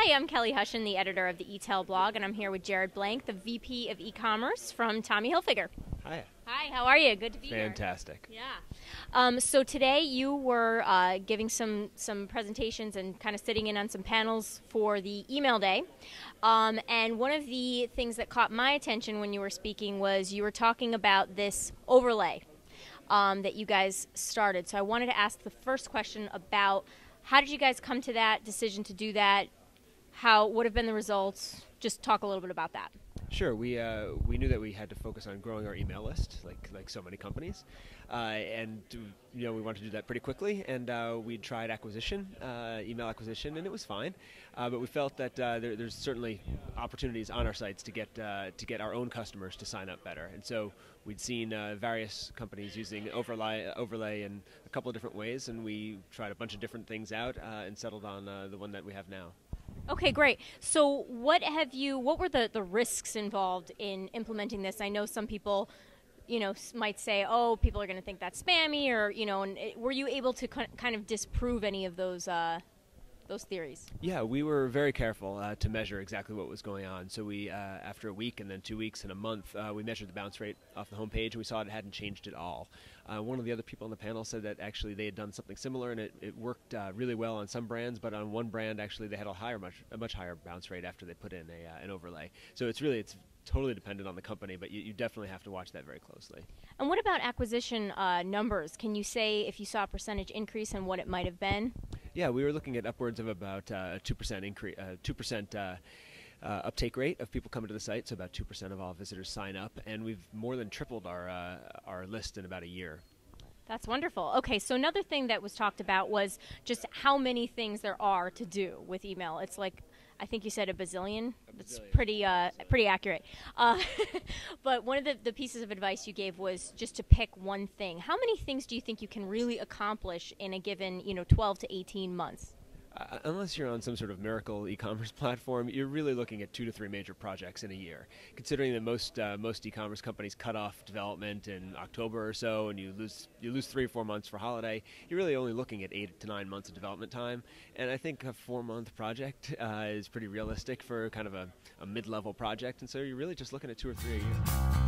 Hi, I'm Kelly Hushin, the editor of the e-tail blog, and I'm here with Jared Blank, the VP of e-commerce from Tommy Hilfiger. Hi. Hi, how are you? Good to be here. Fantastic. Yeah. So today you were giving some presentations and kind of sitting in on some panels for the email day. And one of the things that caught my attention when you were speaking was you were talking about this overlay that you guys started. So I wanted to ask the first question about how did you guys come to that decision to do that? What have been the results? Just talk a little bit about that. Sure. We knew that we had to focus on growing our email list, like so many companies, and we wanted to do that pretty quickly. And we tried email acquisition, and it was fine. But we felt that there's certainly opportunities on our sites to get our own customers to sign up better. And so we'd seen various companies using overlay in a couple of different ways, and we tried a bunch of different things out and settled on the one that we have now. Okay, great. So what were the risks involved in implementing this? I know some people, might say, oh, people are going to think that's spammy, or, were you able to kind of disprove any of those theories? Yeah, we were very careful to measure exactly what was going on. So we, after a week and then 2 weeks and a month, we measured the bounce rate off the homepage, and we saw it hadn't changed at all. One of the other people on the panel said that actually they had done something similar, and it worked really well on some brands, but on one brand, actually, they had a much higher bounce rate after they put in an overlay. So it's totally dependent on the company, but you definitely have to watch that very closely. And what about acquisition numbers? Can you say if you saw a percentage increase and what it might have been? Yeah, we were looking at upwards of about 2% increase, 2% uptake rate of people coming to the site. So about 2% of all visitors sign up, and we've more than tripled our list in about a year. That's wonderful. Okay, so another thing that was talked about was just how many things there are to do with email. It's like, I think you said a bazillion. That's pretty accurate. But one of the pieces of advice you gave was just to pick one thing. How many things do you think you can really accomplish in a given 12 to 18 months? Unless you're on some sort of miracle e-commerce platform, you're really looking at 2 to 3 major projects in a year. Considering that most e-commerce companies cut off development in October or so, and you lose 3 or 4 months for holiday, you're really only looking at 8 to 9 months of development time. And I think a 4-month project is pretty realistic for kind of a mid-level project. And so you're really just looking at 2 or 3 a year.